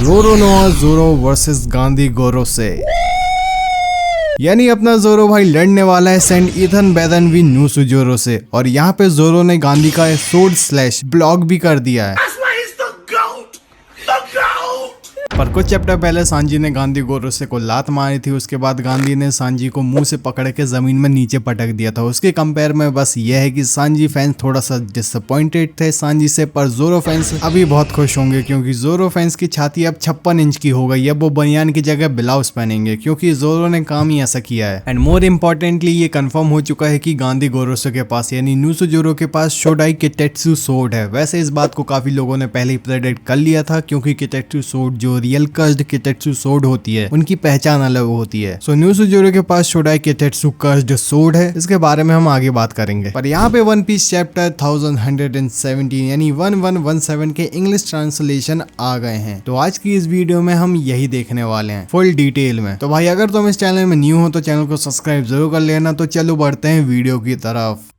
रोरोनोआ जोरो वर्सेस गांधी गोरो से, यानी अपना जोरो भाई लड़ने वाला है सेंट इथन बेदन वी न्यूसुजोरो से। और यहाँ पे जोरो ने गांधी का सोर्ड स्लैश ब्लॉक भी कर दिया है। पर कुछ चैप्टर पहले सांजी ने गांधी गोरोसे को लात मारी थी, उसके बाद गांधी ने सांजी को मुंह से पकड़ के जमीन में नीचे पटक दिया था। उसके कंपेयर में बस यह है कि सांजी फैंस थोड़ा सा डिसअपॉइंटेड थे सांजी से, पर जोरो फैंस अभी बहुत खुश होंगे क्योंकि जोरो फैंस की छाती अब 56 इंच की हो गई है। वो बनियान की जगह ब्लाउज पहनेंगे क्योंकि जोरो ने काम ही ऐसा किया है। एंड मोर इम्पोर्टेंटली ये कंफर्म हो चुका है कि गांधी गोरोसे के पास यानी न्यूसुजोरो के पास शोडाई किटेत्सु सोर्ड है। वैसे इस बात को काफी लोगों ने पहले ही प्रेडिक्ट कर लिया था क्योंकि किटेत्सु सोर्ड जो रियल कर्स्ड किटेत्सु सोर्ड होती है उनकी पहचान अलग होती है। सो न्यूसुजोरो के पास शोडाई किटेत्सु कर्स्ड सोर्ड है, इसके बारे में हम आगे बात करेंगे। पर यहाँ पे वन पीस चैप्टर 1117 यानी 1117 के इंग्लिश ट्रांसलेशन आ गए हैं। तो आज की इस वीडियो में हम यही देखने वाले हैं फुल डिटेल में। तो भाई अगर तुम इस चैनल में न्यू हो तो चैनल को सब्सक्राइब जरूर कर लेना। तो चलो बढ़ते हैं वीडियो की तरफ।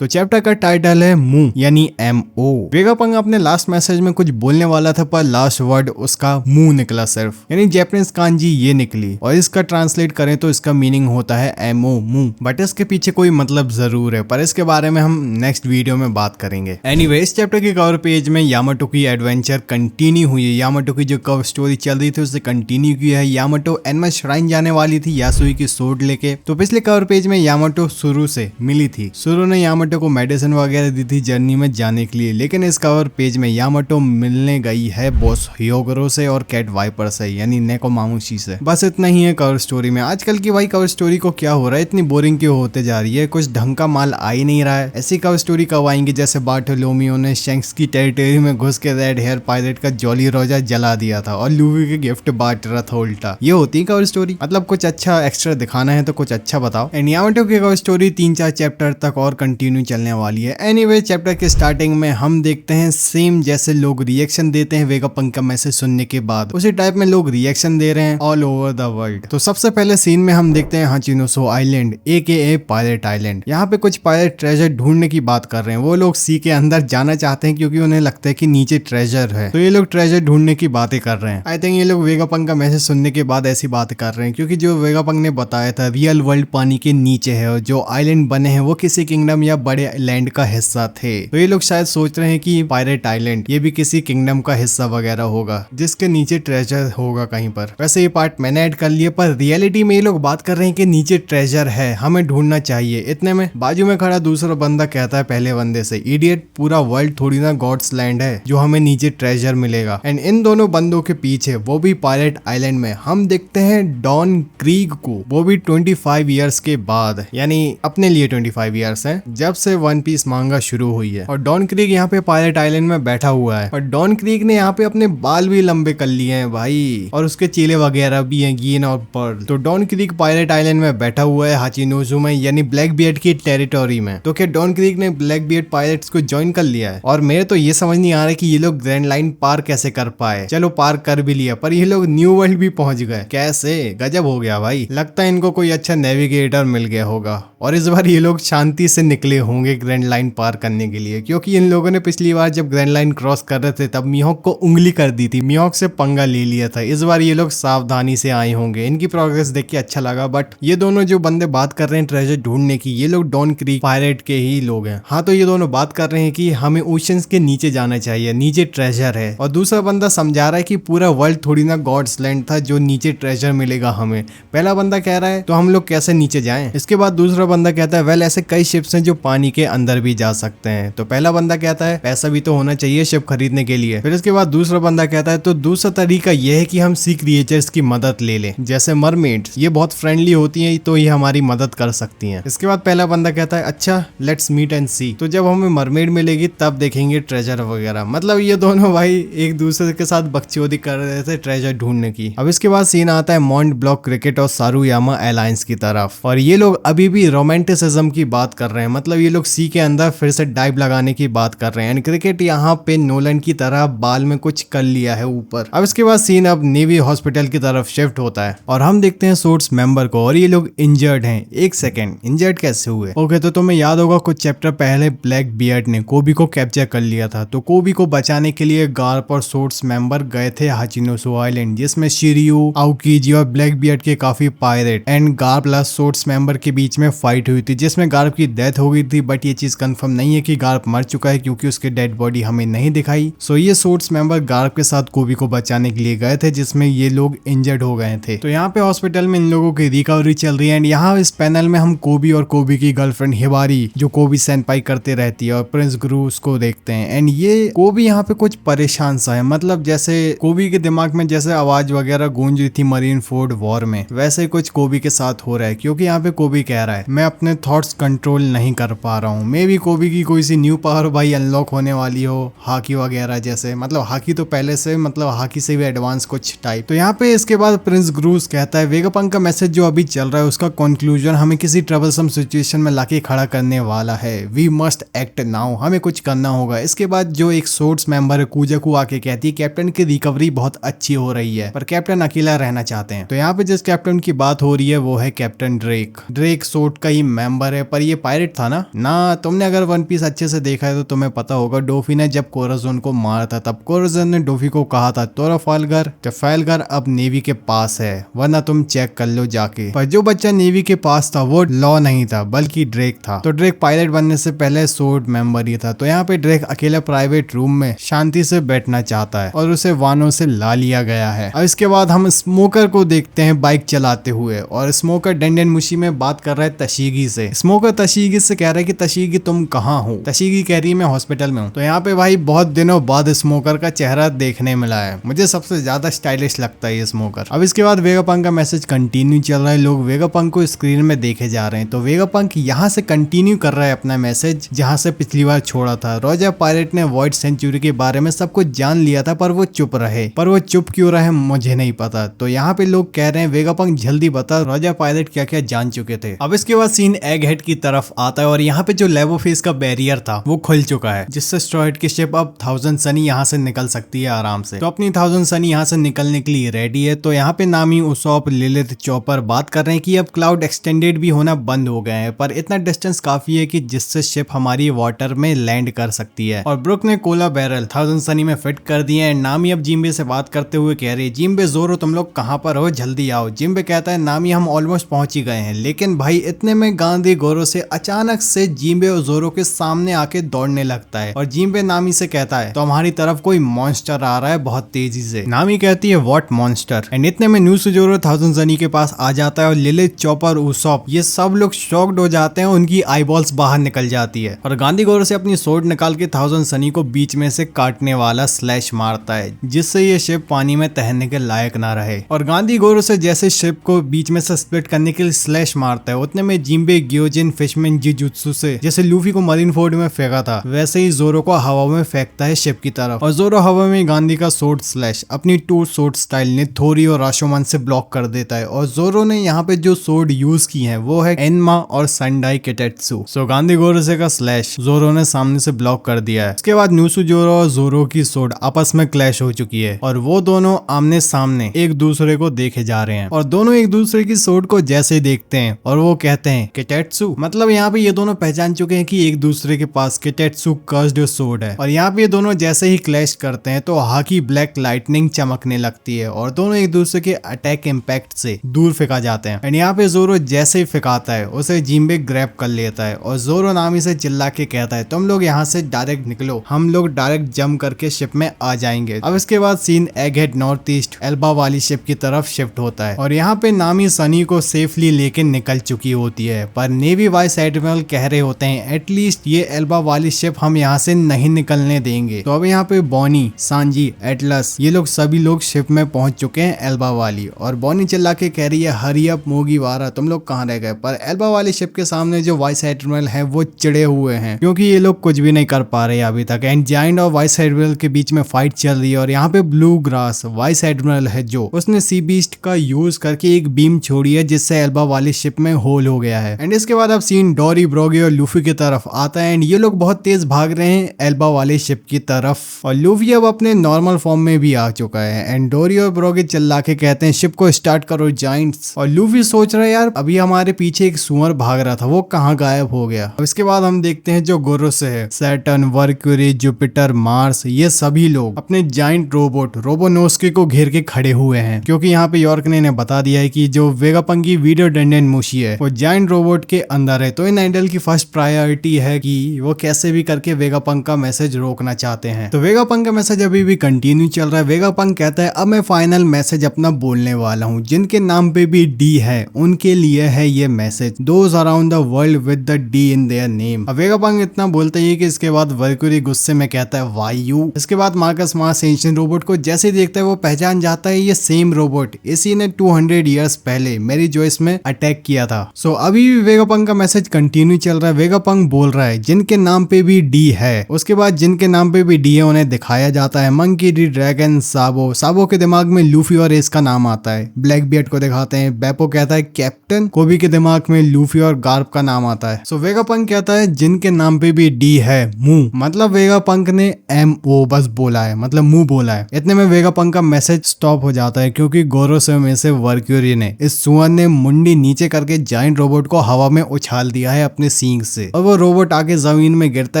तो चैप्टर का टाइटल है मुंह यानी MO। वेगापंग अपने लास्ट मैसेज में कुछ बोलने वाला था पर लास्ट वर्ड उसका मुंह निकला सिर्फ, यानी जैपनीज कांजी ये निकली और इसका ट्रांसलेट करें तो इसका मीनिंग होता है MO मुंह। बट इसके पीछे कोई मतलब जरूर है पर इसके बारे में हम नेक्स्ट वीडियो में बात करेंगे। एनीवे इस चैप्टर के कवर पेज में यामाटो की एडवेंचर कंटिन्यू हुई है। यामाटो की जो कवर स्टोरी चल रही थी उसे कंटिन्यू किया है। यामाटो एनमा श्राइन जाने वाली थी यासुई की सोर्ड लेके। तो पिछले कवर पेज में यामाटो सुरु से मिली थी। सुरु ने यामाटो को मेडिसिन वगैरह दी थी जर्नी में जाने के लिए, लेकिन इस कवर पेज में यामाटो मिलने गई है बॉस ह्योगरो से और कैट वाइपर से यानी नेकोमामुशी से। बस इतना ही है कवर स्टोरी में। आजकल की भाई कवर स्टोरी को क्या हो रहा है, इतनी बोरिंग क्यों होते जा रही है, कुछ ढंग का माल आ ही नहीं रहा है। ऐसी कवर स्टोरी कब आएंगी जैसे बार्टोलोमियो ने शैंक्स की टेरिटरी में घुस के रेड हेयर पायलट का जॉली रोजा जला दिया था और लूवी के गिफ्ट बांट रहा था उल्टा। ये होती है कवर स्टोरी। मतलब कुछ अच्छा एक्स्ट्रा दिखाना है तो कुछ अच्छा बताओ। एंड यामाटो की कवर स्टोरी 3-4 चैप्टर तक और कंटिन्यू चलने वाली है। एनीवे चैप्टर के स्टार्टिंग में हम देखते हैं सेम जैसे लोग रिएक्शन देते हैं वेगापंक का मैसेज सुनने के बाद, उसी टाइप में लोग रिएक्शन दे रहे हैं ऑल ओवर द वर्ल्ड। तो सबसे पहले सीन में हम देखते हैं हाचिनोसो आइलैंड AKA पायलट आइलैंड। यहाँ पे कुछ पायलट ट्रेजर ढूंढने की बात कर रहे हैं। वो लोग सी के अंदर जाना चाहते हैं क्योंकि उन्हें लगता है कि नीचे ट्रेजर है। तो ये लोग ट्रेजर ढूंढने की बातें कर रहे हैं। आई थिंक ये लोग वेगापंक का मैसेज सुनने के बाद ऐसी बातें कर रहे हैं क्योंकि जो वेगापंक ने बताया था रियल वर्ल्ड पानी के नीचे है और जो आइलैंड बने हैं वो किसी किंगडम या बड़े लैंड का हिस्सा थे। तो ये लोग शायद सोच रहे हैं कि पायरेट आइलैंड ये भी किसी किंगडम का हिस्सा वगैरह होगा जिसके नीचे ट्रेजर होगा कहीं पर। वैसे ये पार्ट मैंने ऐड कर लिया पर रियलिटी में ये लोग बात कर रहे हैं कि नीचे ट्रेजर है, हमें ढूंढना चाहिए। इतने में बाजू में खड़ा दूसरा बंदा कहता है पहले बंदे से, इडियट पूरा वर्ल्ड थोड़ी ना गॉड्स लैंड है जो हमें नीचे ट्रेजर मिलेगा। एंड इन दोनों बंदों के पीछे वो भी पायरेट आइलैंड में हम देखते हैं डॉन क्रीग को, वो भी 25 ईयर्स के बाद, यानी अपने लिए 25 ईयर्स है जब से वन पीस मांगा शुरू हुई है। और डॉन क्रीग यहाँ पे पायलट आइलैंड में बैठा हुआ है और डॉन क्रीग ने यहाँ पे अपने बाल भी लंबे कर लिए हैं भाई, और उसके चेले वगैरह भी हैं गीन और पर्ल। तो डॉन क्रीग पायलट आइलैंड में बैठा हुआ है हाचिनोजू में यानी ब्लैक बियर्ड की टेरिटोरी में। तो क्या डॉन क्रीग ने ब्लैक बियर्ड पायलट्स को ज्वाइन कर लिया है? और मेरे तो ये समझ नहीं आ रहा कि ये लोग ग्रैंड लाइन पार कैसे कर पाए। चलो पार कर भी लिया पर ये लोग न्यू वर्ल्ड भी पहुंच गए कैसे? गजब हो गया भाई। लगता है इनको कोई अच्छा नेविगेटर मिल गया होगा और इस बार ये लोग शांति से निकले होंगे ग्रैंड लाइन पार करने के लिए, क्योंकि इन लोगों ने पिछली बार जब ग्रैंड लाइन क्रॉस कर रहे थे तब मिहोक को उंगली कर दी थी, मिहोक से पंगा ले लिया था। इस बार ये लोग सावधानी से आए होंगे। इनकी प्रोग्रेस देख के अच्छा लगा। बट ये दोनों जो बंदे बात कर रहे हैं ट्रेजर ढूंढने की, ये लोग डॉन क्रीक पायरेट के ही लोग हैं। हाँ, तो ये दोनों बात कर रहे हैं कि हमें ओशंस के नीचे जाना चाहिए, नीचे ट्रेजर है। और दूसरा बंदा समझा रहा है कि पूरा वर्ल्ड थोड़ी ना गॉड्स लैंड था जो नीचे ट्रेजर मिलेगा हमें। पहला बंदा कह रहा है तो हम लोग कैसे नीचे जाएं? इसके बाद दूसरा बंदा कहता है वेल ऐसे कई शिप्स हैं जो पानी के अंदर भी जा सकते हैं। तो पहला बंदा कहता है पैसा भी तो होना चाहिए शिप खरीदने के लिए। फिर इसके बाद दूसरा बंदा कहता है तो दूसरा तरीका यह है कि हम सी क्रिएचर्स की मदद ले लें, जैसे मरमेड्स, ये बहुत फ्रेंडली होती हैं तो ये हमारी मदद कर सकती हैं। इसके बाद पहला बंदा कहता है अच्छा लेट्स मीट एंड सी, तो जब हमें मरमेड मिलेगी तब देखेंगे ट्रेजर वगैरह। मतलब ये दोनों भाई एक दूसरे के साथ बकचोदी कर रहे थे ट्रेजर ढूंढने की। अब इसके बाद सीन आता है मॉन्ट ब्लॉक क्रिकेट और सारुयामा अलायंस की तरफ, और ये लोग अभी भी रोमांटिसिज्म की बात कर रहे हैं। मतलब ये लोग सी के अंदर फिर से डाइव लगाने की बात कर रहे हैं। एंड क्रिकेट यहाँ पे नोलन की तरह बाल में कुछ कर लिया है ऊपर। अब इसके बाद सीन अब नेवी हॉस्पिटल की तरफ शिफ्ट होता है और हम देखते हैं सोर्स मेंबर को और ये लोग इंजर्ड हैं। एक सेकेंड, इंजर्ड कैसे हुए? ओके, तो तुम्हें याद होगा कुछ चैप्टर पहले ब्लैक बियर्ड ने कोबी को कैप्चर कर लिया था, तो कोबी को बचाने के लिए गार्प और सोर्स मेंबर गए थे हाचिनोसु आइलैंड, जिसमें शिरियू, आउकीजी और ब्लैक बियर्ड के काफी pirate and Garp plus source member के बीच में फाइट हुई थी, जिसमें गार्प की डेथ हो गई थी। बट ये चीज कंफर्म नहीं है कि गार्प मर चुका है क्योंकि उसकी डेड बॉडी हमें नहीं दिखाई। सो ये सोर्स मेंबर गार्प के साथ कोबी को बचाने के लिए गए थे, जिसमें ये लोग इंजर्ड हो गए थे। तो यहाँ पे हॉस्पिटल में इन लोगों की रिकवरी चल रही है। एंड यहाँ इस पैनल में हम कोबी और कोबी की गर्लफ्रेंड हिबारी, जो कोबी सेनपाई करते रहती है, और प्रिंस ग्रूस को देखते हैं। एंड ये कोबी यहाँ पे कुछ परेशान सा है, मतलब जैसे कोबी के दिमाग में जैसे आवाज वगैरह गूंज रही थी मरीन फोर्ड वॉर में, वैसे कुछ कोबी के साथ हो रहा है। क्योंकि यहाँ पे कोबी कह रहा है मैं अपने थॉट्स कंट्रोल नहीं कर पा रहा हूँ। मे बी कोबी की कोई सी न्यू पावर भाई अनलॉक होने वाली हो, हाकी वगैरह जैसे, मतलब हाकी तो पहले से, मतलब हाकी से भी एडवांस कुछ टाइप। तो यहाँ पे इसके बाद प्रिंस ग्रूस कहता है वेगापंक का मैसेज जो अभी चल रहा है उसका कंक्लूजन हमें किसी ट्रबलसम सिचुएशन में लाके खड़ा करने वाला है। वी मस्ट एक्ट नाउ, हमें कुछ करना होगा। इसके बाद जो एक सोर्स मेंबर है कूजाकू आके कहती है कैप्टन की रिकवरी बहुत अच्छी हो रही है, पर कैप्टन अकेला रहना चाहते हैं। तो यहाँ पे जिस कैप्टन की बात हो रही है वो है कैप्टन ड्रेक। ड्रेक सोर्ट का ही मेंबर है, पर ये पायरेट था ना तुमने अगर वन पीस अच्छे से देखा है तो तुम्हें पता होगा डोफी ने जब कोराजोन को मारा था तब कोराजोन ने डोफी को कहा था ट्रफालगर अब नेवी के पास है, वरना तुम चेक कर लो जाके। पर जो बच्चा नेवी के पास था वो लॉ नहीं था बल्कि ड्रेक था। तो ड्रेक पायलट बनने से पहले सोर्ड मेंबर ही था। तो यहाँ पे ड्रेक अकेला प्राइवेट रूम में शांति से बैठना चाहता है और उसे वानों से ला लिया गया है। अब इसके बाद हम स्मोकर को देखते हैं बाइक चलाते हुए, और स्मोकर डेंडेन मुशी में बात कर रहा है तशीगी से। स्मोकर तशीगी से कह रहा है कि तशीगी तुम कहाँ हो? तशीगी कह रही है मैं हॉस्पिटल में हूँ। तो यहाँ पे भाई बहुत दिनों बाद स्मोकर का चेहरा देखने मिला है, मुझे सबसे ज्यादा स्टाइलिश लगता है ये स्मोकर। अब इसके बाद वेगापंक का मैसेज कंटिन्यू चल रहा है, लोग वेगापंक को स्क्रीन में देखे जा रहे हैं। तो वेगापंक यहाँ से कंटिन्यू कर रहा है अपना मैसेज जहाँ से पिछली बार छोड़ा था। रॉजर पायरेट ने वॉइड सेंचुरी के बारे में सब कुछ जान लिया था, पर वो चुप रहे। पर वो चुप क्यों रहे मुझे नहीं पता। तो यहाँ पे लोग कह रहे हैं वेगापंक जल्दी बता रॉजर पायरेट क्या क्या जान चुके थे। अब इसके बाद सीन एग हेड की तरफ आता है और यहाँ पे जो लेवोफेस का बैरियर था वो खुल चुका है, जिससे स्ट्रॉइड की शिप अब 1000 सनी यहाँ से निकल सकती है आराम से। तो अपनी 1000 सनी यहाँ से निकलने के लिए रेडी है। तो यहाँ पे नामी, उसॉप, लिलिथ, चॉपर बात कर रहे हैं कि अब क्लाउड एक्सटेंडेड भी होना बंद हो गए हैं, पर इतना डिस्टेंस काफी है कि जिससे शिप हमारी वाटर में लैंड कर सकती है। और ब्रुक ने कोला बैरल 1000 सनी में फिट कर दिए हैं। नामी अब जिम्बे से बात करते हुए कह रही है जिम्बे, जोरो तुम लोग कहाँ पर हो, जल्दी आओ। जिम्बे कहता है नामी हम ऑलमोस्ट पहुंच ही गए हैं। लेकिन भाई इतने में गांधी गोरो से अचानक से जिम्बे और जोरो के सामने आके दौड़ने लगता है और जिम्बे नामी से कहता है तो हमारी तरफ कोई मॉन्स्टर आ रहा है बहुत तेजी से। नामी कहती है व्हाट मॉन्स्टर? एंड इतने में न्यू सुजोरो 1000 सनी के पास आ जाता है और लिलिथ, चॉपर, उसॉप ये सब लोग शॉक्ड हो जाते हैं, उनकी आईबॉल्स बाहर निकल जाती है और गांधी गोरो से अपनी सोर्ड निकाल के 1000 सनी को बीच में से काटने वाला स्लैश मारता है, जिससे ये शिप पानी में तैरने के लायक ना रहे। और गांधी गोरो से जैसे शिप को बीच में से स्प्लिट करने के लिए स्लैश मारता है, उतने में जिम्बे ग्योजिन फिशमैन जिजुत्सु से जैसे लूफी को मरीन फोर्ड में फेंका था वैसे ही जोरो को हवा में फेंकता है शिप की तरफ। और जोरो हवा में गांधी का सोर्ड स्लैश अपनी टू सोर्ड स्टाइल ने थोरी और राशोमन से ब्लॉक कर देता है। और जोरो ने यहाँ पे जो सोर्ड यूज की है वो है एनमा और संडाई केटेत्सु। सो गांधी गोरो से का स्लैश जोरो ने सामने से ब्लॉक कर दिया है। उसके बाद न्यूसु जोरो और जोरो की सोर्ड आपस में क्लैश हो चुकी है और वो दोनों आमने सामने एक दूसरे को देखे जा रहे हैं और दोनों एक दूसरे की सोर्ड को जैसे देखते हैं और वो कहते हैं केटेत्सु, मतलब यहाँ पे ये दोनों पहचान चुके हैं कि एक दूसरे के पास केटेत्सु कर्स्ड सोर्ड है। और यहाँ पे ये दोनों जैसे ही क्लैश करते हैं तो हाकी ब्लैक लाइटनिंग चमकने लगती है और दोनों एक दूसरे के अटैक इम्पैक्ट से दूर फेंका जाते हैं। एंड यहाँ पे जोरो जैसे ही फेंकाता है उसे जिम्बे ग्रैब कर लेता है और जोरो नामी से चिल्ला के कहता है तुम लोग यहाँ से डायरेक्ट निकलो, हम लोग डायरेक्ट जंप करके शिप में आ जाएंगे। अब इसके बाद सीन एगहेड नॉर्थ ईस्ट एल्बा वाली शिप की तरफ शिफ्ट होता है और यहाँ पे नामी सनी को सेफली लेके निकल चुकी होती है, पर नेवी वाइस एडमिरल कह रहे होते हैं एटलीस्ट ये एल्बा वाली शिप हम यहाँ से नहीं निकलने देंगे। तो अब यहाँ पे बॉनी, सांजी, एटलस ये लोग सभी लोग शिप में पहुंच चुके हैं एल्बा वाली। और बॉनी चिल्ला के कह रही है हरी अप मोगीवारा, तुम लोग कहाँ रह गए? पर एल्बा वाली शिप के सामने जो वाइस एडमिरल है वो चिड़े हुए हैं क्योंकि ये लोग कुछ भी नहीं कर पा रहे अभी तक। एंड जायंट और वाइस एडमिरल के बीच में फाइट चल रही है और यहाँ पे ब्लू ग्रास वाइस एडमिरल है जो उसने सी बीस्ट का यूज करके एक बीम छोड़ी है जिससे एल्बा वाली शिप में होल हो गया है। एंड इसके बाद अब सीन डोरी, ब्रोगी फ्रॉगी और लूफी की तरफ आता है एंड ये लोग बहुत तेज भाग रहे हैं एल्बा वाले शिप की तरफ और लूफी अब अपने नॉर्मल फॉर्म में भी आ चुका है एंड डोरी और फ्रॉगी चिल्ला के कहते हैं शिप को स्टार्ट करो जाइंट्स। और लूफी सोच रहा है यार अभी हमारे पीछे एक सुअर भाग रहा था, वो कहाँ गायब हो गया। अब इसके बाद हम देखते हैं जो गोरो से है सैटर्न, वर्क्यूरी, जुपिटर, मार्स, ये सभी लोग अपने जाइंट रोबोट रोबोनोस्की को घेर के खड़े हुए हैं क्योंकि यहाँ पे यॉर्क ने इन्हें बता दिया है कि जो वेगापंक की वीडियो डेंडेन मुशी है वो जाइंट रोबोट के अंदर है। तो इन आइडल की फर्स्ट प्रायोरिटी है कि वो कैसे भी करके वेगापंक का मैसेज रोकना चाहते हैं। तो वेगापंक का मैसेज अभी भी कंटिन्यू चल रहा है। वेगापंक कहता है अब मैं फाइनल मैसेज अपना बोलने वाला हूँ, जिनके नाम पे भी डी है उनके लिए है ये message, those around the world with the D in their name. अब वेगापंक इतना बोलता ही कि इसके बाद वर्क्यूरी गुस्से में कहता है वायु। इसके बाद मार्कस मार्स एंशिएंट रोबोट को जैसे ही देखता है वो पहचान जाता है ये सेम रोबोट इसी ने 200 इयर्स पहले मेरी जॉइस में अटैक किया था। सो अभी भी वेगापंक का मैसेज कंटिन्यू चल रहा है। वेगापंक बोल रहा है जिनके नाम पे भी डी है, उसके बाद जिनके नाम पे भी डी है उन्हें दिखाया जाता है मंकी, डी ड्रैगन, साबो। साबो के दिमाग में लूफी और एस का नाम आता है। ब्लैक बियर्ड को दिखाते हैं, बेपो कहता है कैप्टन, कोबी के दिमाग में लूफी और गार्प का नाम आता है। सो वेगापंक कहता है जिनके नाम पे भी डी है मुंह, मतलब वेगापंक ने MO बस बोला है, मतलब मुंह बोला है। इतने में वेगापंक का मैसेज स्टॉप हो जाता है क्योंकि गोरोसे में से वर्क्यूरी ने इस सुअर ने मुंडी नीचे करके जाइंट रोबोट को हवा में उछाल दिया है अपने सींग से और वो रोबोट आके जमीन में गिरता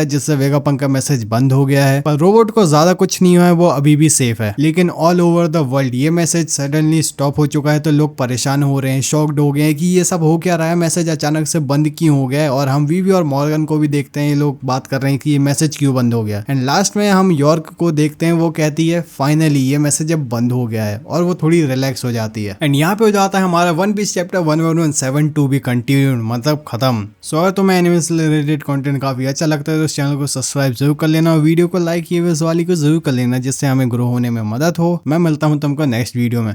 है जिससे वेगापंक का मैसेज बंद हो गया है। पर रोबोट को ज्यादा कुछ नहीं हुआ है, वो अभी भी सेफ है। लेकिन ऑल ओवर द वर्ल्ड ये मैसेज सडनली स्टॉप हो चुका है तो लोग परेशान हो रहे हैं, शॉक्ड हो गए हैं कि ये सब हो क्या रहा है, मैसेज अचानक से बंद क्यों हो गया है। और हम वीवी और मॉर्गन को भी देखते हैं, ये लोग बात कर रहे हैं कि ये मैसेज क्यों बंद हो गया। एंड लास्ट में हम यॉर्क को देखते हैं, वो कहती है फाइनली ये मैसेज अब बंद हो गया है और वो थोड़ी रिलैक्स हो जाती है। एंड यहाँ पे हो जाता है हमारा वन पीस चैप्टर 1117 भी कंटिन्यू, मतलब खत्म। सो अगर तुम्हें एनिमे से रिलेटेड कंटेंट काफी अच्छा लगता है तो इस चैनल को सब्सक्राइब जरूर कर लेना और वीडियो को लाइक किए हुए वाली को जरूर कर लेना जिससे हमें ग्रो होने में मदद हो। मैं मिलता हूँ तुमको नेक्स्ट वीडियो में।